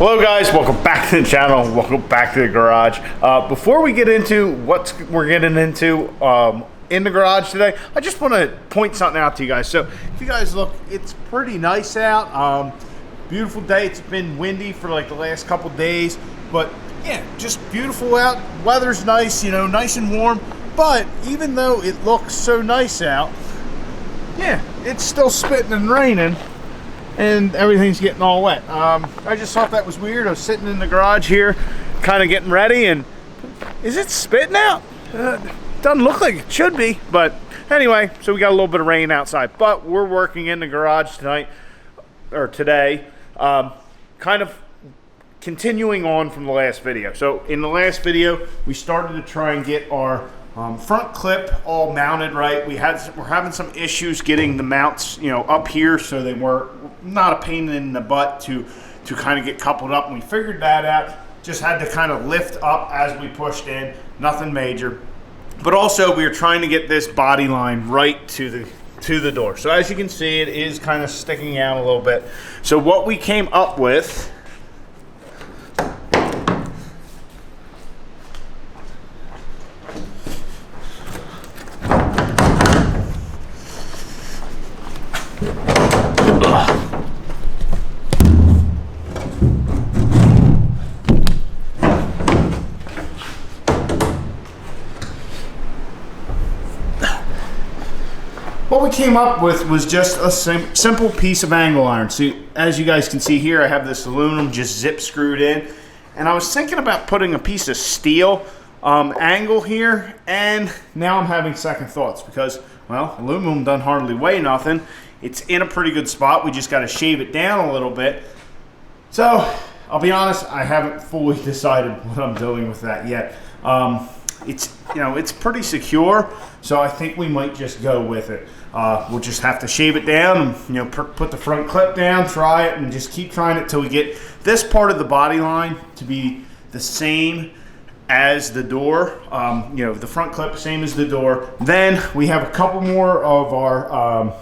Hello guys, welcome back to the channel, welcome back to the garage. Before we get into what we're getting into in the garage today, I just want to point something out to you guys. So if you guys look, it's pretty nice out. Beautiful day. It's been windy for like the last couple days, but yeah, just beautiful out. Weather's nice, you know, nice and warm. But even though it looks so nice out, yeah, it's still spitting and raining. And everything's getting all wet. I just thought that was weird. I was sitting in the garage here, kind of getting ready, and is it spitting out? Doesn't look like it should be, but anyway, so we got a little bit of rain outside. But we're working in the garage tonight, or today, kind of continuing on from the last video. So in the last video, we started to try and get our front clip all mounted right. We're having some issues getting the mounts, you know, up here, so they were not a pain in the butt to kind of get coupled up. And we figured that out. Just had to kind of lift up as we pushed in. Nothing major. But also we were trying to get this body line right to the door. So as you can see, it is kind of sticking out a little bit. So what we came up with, was just a simple piece of angle iron. So as you guys can see here, I have this aluminum just zip screwed in, and I was thinking about putting a piece of steel angle here, and now I'm having second thoughts because, well, aluminum doesn't hardly weigh nothing. It's in a pretty good spot. We just got to shave it down a little bit. So I'll be honest, I haven't fully decided what I'm doing with that yet. It's, you know, it's pretty secure, so I think we might just go with it. We'll just have to shave it down and, you know, put the front clip down, try it, and just keep trying it till we get this part of the body line to be the same as the door. You know, the front clip same as the door. Then we have a couple more of our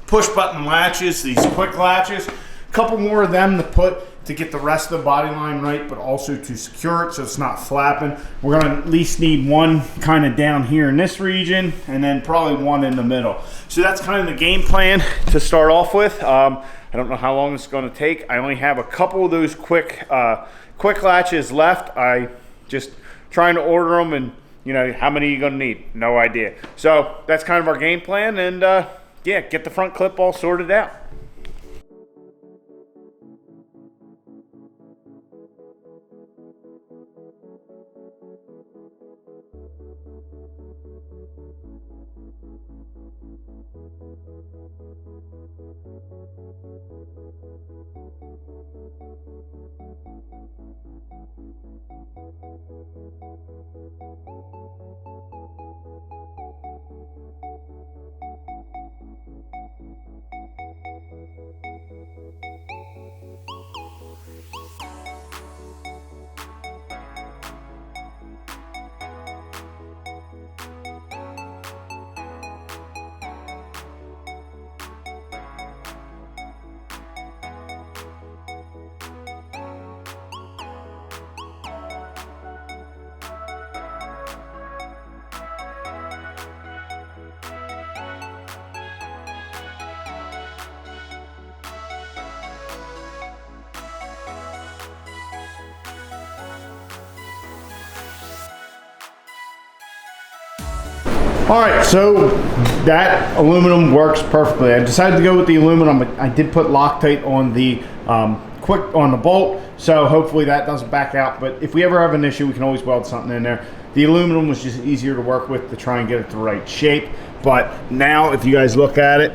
push button latches, these quick latches. A couple more of them to put to get the rest of the body line right, but also to secure it so it's not flapping. We're gonna at least need one kind of down here in this region, and then probably one in the middle. So that's kind of the game plan to start off with. I don't know how long it's gonna take. I only have a couple of those quick latches left. I just trying to order them, and you know, how many are you gonna need? No idea. So that's kind of our game plan, and yeah, get the front clip all sorted out. All right, so that aluminum works perfectly. I decided to go with the aluminum. I did put Loctite on the on the bolt, so hopefully that doesn't back out. But if we ever have an issue, we can always weld something in there. The aluminum was just easier to work with to try and get it the right shape. But now, if you guys look at it,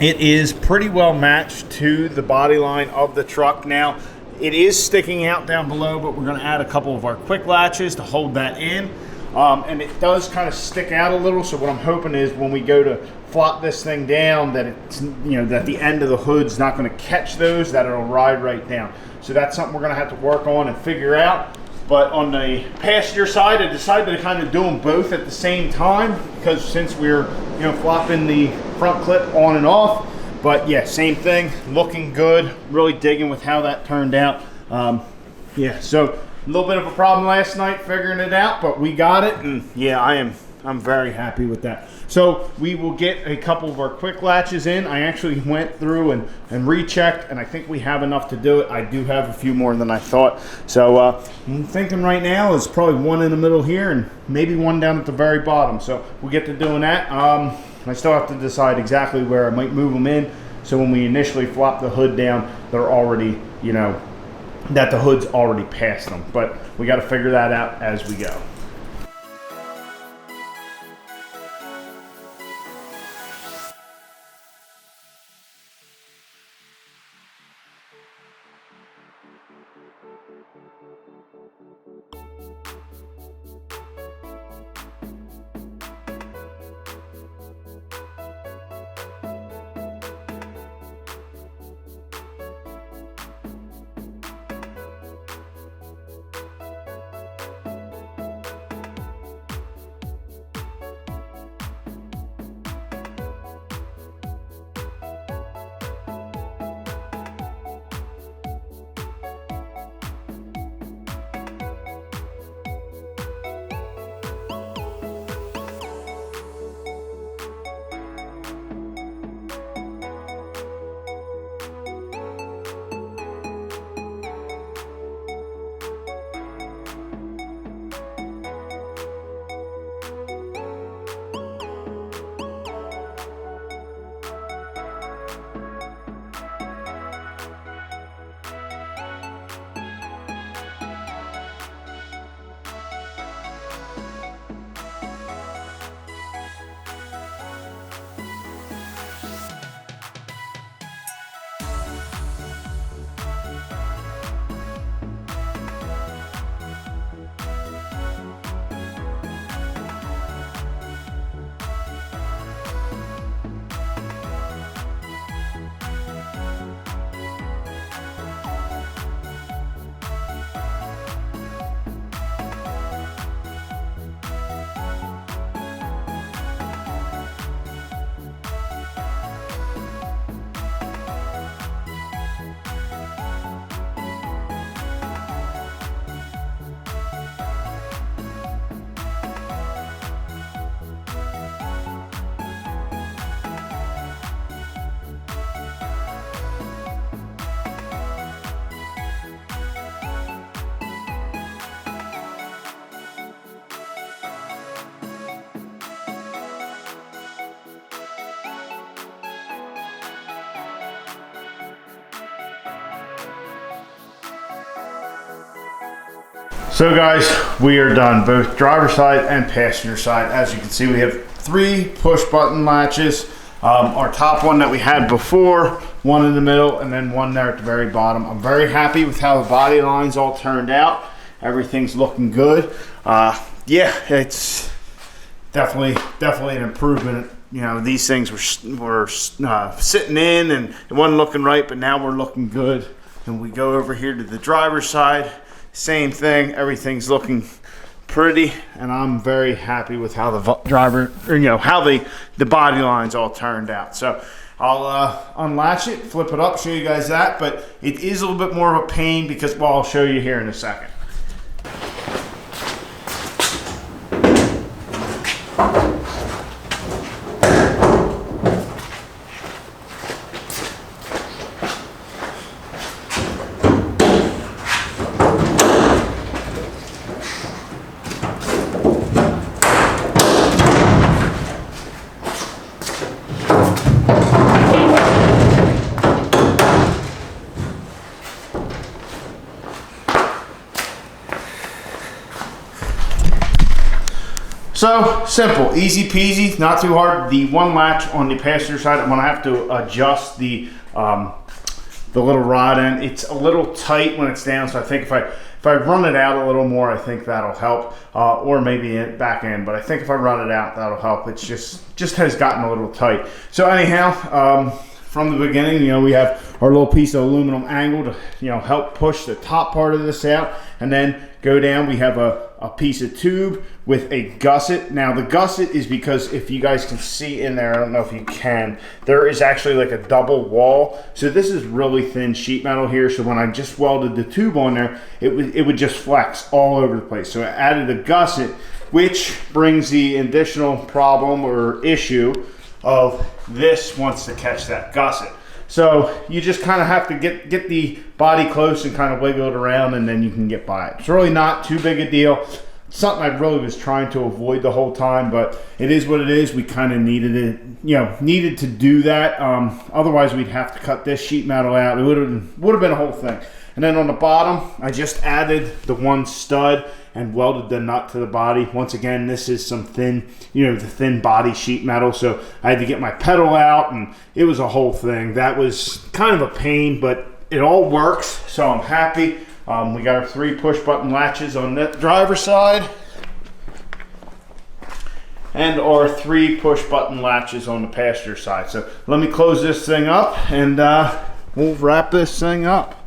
it is pretty well matched to the body line of the truck. Now, it is sticking out down below, but we're going to add a couple of our quick latches to hold that in. And it does kind of stick out a little, so what I'm hoping is when we go to flop this thing down, that it's, you know, that the end of the hood's not going to catch those, that it'll ride right down. So that's something we're going to have to work on and figure out. But on the passenger side, I decided to kind of do them both at the same time, because since we're, you know, flopping the front clip on and off. But yeah, same thing, looking good, really digging with how that turned out. Yeah, so a little bit of a problem last night figuring it out, but we got it, and yeah, I'm very happy with that. So we will get a couple of our quick latches in. I actually went through and rechecked, and I think we have enough to do it. I do have a few more than I thought. So I'm thinking right now is probably one in the middle here and maybe one down at the very bottom. So we'll get to doing that. I still have to decide exactly where I might move them in. So when we initially flop the hood down, they're already, you know, that the hood's already past them. But we got to figure that out as we go. So guys, we are done, both driver's side and passenger side. As you can see, we have 3 push button latches. Our top one that we had before, one in the middle, and then one there at the very bottom. I'm very happy with how the body lines all turned out. Everything's looking good. Yeah, it's definitely an improvement. You know, these things were sitting in and it wasn't looking right, but now we're looking good. And we go over here to the driver's side. Same thing, everything's looking pretty, and I'm very happy with how the how the body lines all turned out. So I'll unlatch it, flip it up, show you guys that, but it is a little bit more of a pain because, well, I'll show you here in a second. So simple, easy peasy, not too hard. The one latch on the passenger side, I'm gonna have to adjust the little rod end. It's a little tight when it's down, so I think if I run it out a little more, I think that'll help, or maybe back end. But I think if I run it out, that'll help. It's just has gotten a little tight. So anyhow, from the beginning, we have our little piece of aluminum angle to help push the top part of this out, and then go down, we have a piece of tube with a gusset. Now the gusset is because, if you guys can see in there, I don't know if you can, there is actually like a double wall. So this is really thin sheet metal here. So when I just welded the tube on there, it would just flex all over the place. So I added a gusset, which brings the additional problem or issue of this wants to catch that gusset. So you just kind of have to get the body close and kind of wiggle it around, and then you can get by it. It's really not too big a deal. It's something I really was trying to avoid the whole time, but it is what it is. We kind of needed it, needed to do that. Otherwise, we'd have to cut this sheet metal out. It would have been a whole thing. And then on the bottom, I just added the one stud and welded the nut to the body. Once again, this is some thin, the thin body sheet metal. So I had to get my pedal out, and it was a whole thing. That was kind of a pain, but it all works, so I'm happy. We got our 3 push button latches on the driver's side and our 3 push button latches on the passenger side. So let me close this thing up, and we'll wrap this thing up.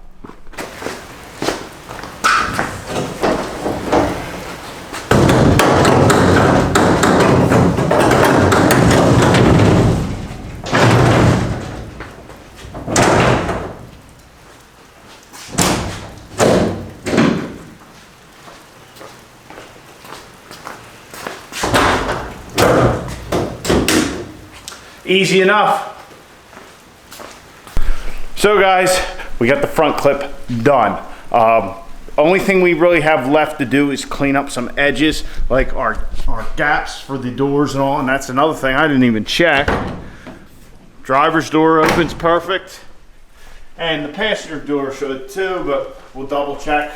Easy enough. So guys, we got the front clip done. Only thing we really have left to do is clean up some edges, like our gaps for the doors and all, and that's another thing I didn't even check. Driver's door opens perfect, and the passenger door should too, but we'll double check.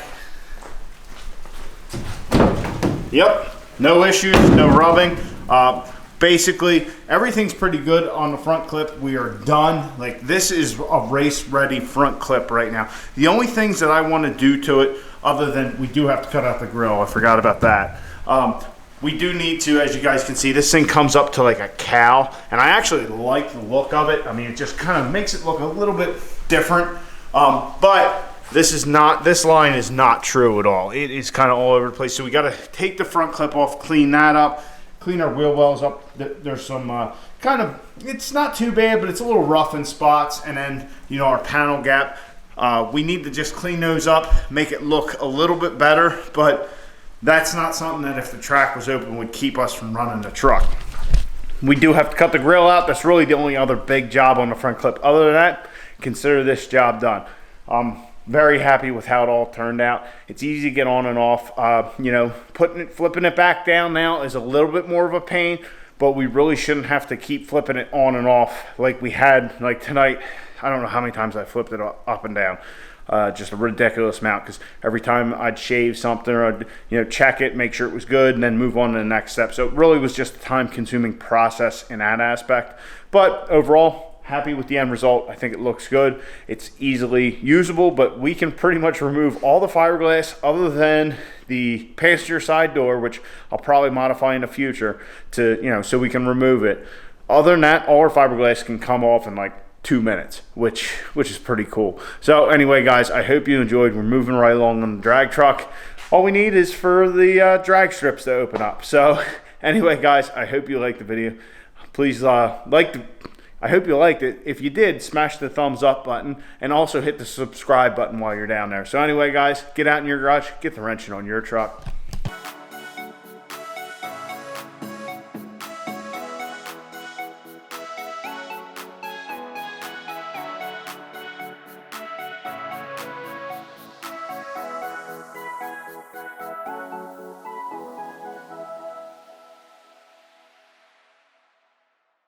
Yep, no issues, no rubbing. Basically, everything's pretty good on the front clip. We are done. Like, this is a race-ready front clip right now. The only things that I want to do to it, other than we do have to cut out the grill, I forgot about that. We do need to, as you guys can see, this thing comes up to like a cow, and I actually like the look of it. I mean, it just kind of makes it look a little bit different, but this line is not true at all. It is kind of all over the place. So we got to take the front clip off, clean that up, clean our wheel wells up. There's some it's not too bad, but it's a little rough in spots. And then, our panel gap, we need to just clean those up, make it look a little bit better. But that's not something that, if the track was open, would keep us from running the truck. We do have to cut the grill out. That's really the only other big job on the front clip. Other than that, consider this job done. Very happy with how it all turned out. It's easy to get on and off. Flipping it back down now is a little bit more of a pain, but we really shouldn't have to keep flipping it on and off like we had, like tonight. I don't know how many times I flipped it up and down. Just a ridiculous amount, because every time I'd shave something, or I'd check it, make sure it was good, and then move on to the next step. So it really was just a time-consuming process in that aspect. But overall, happy with the end result. I think it looks good. It's easily usable, but we can pretty much remove all the fiberglass other than the passenger side door, which I'll probably modify in the future to, so we can remove it. Other than that, all our fiberglass can come off in like 2 minutes, which is pretty cool. So anyway, guys, I hope you enjoyed. We're moving right along on the drag truck. All we need is for the drag strips to open up. So anyway, guys, I hope you liked the video. Please I hope you liked it. If you did, smash the thumbs up button, and also hit the subscribe button while you're down there. So anyway, guys, get out in your garage, get the wrenching on your truck.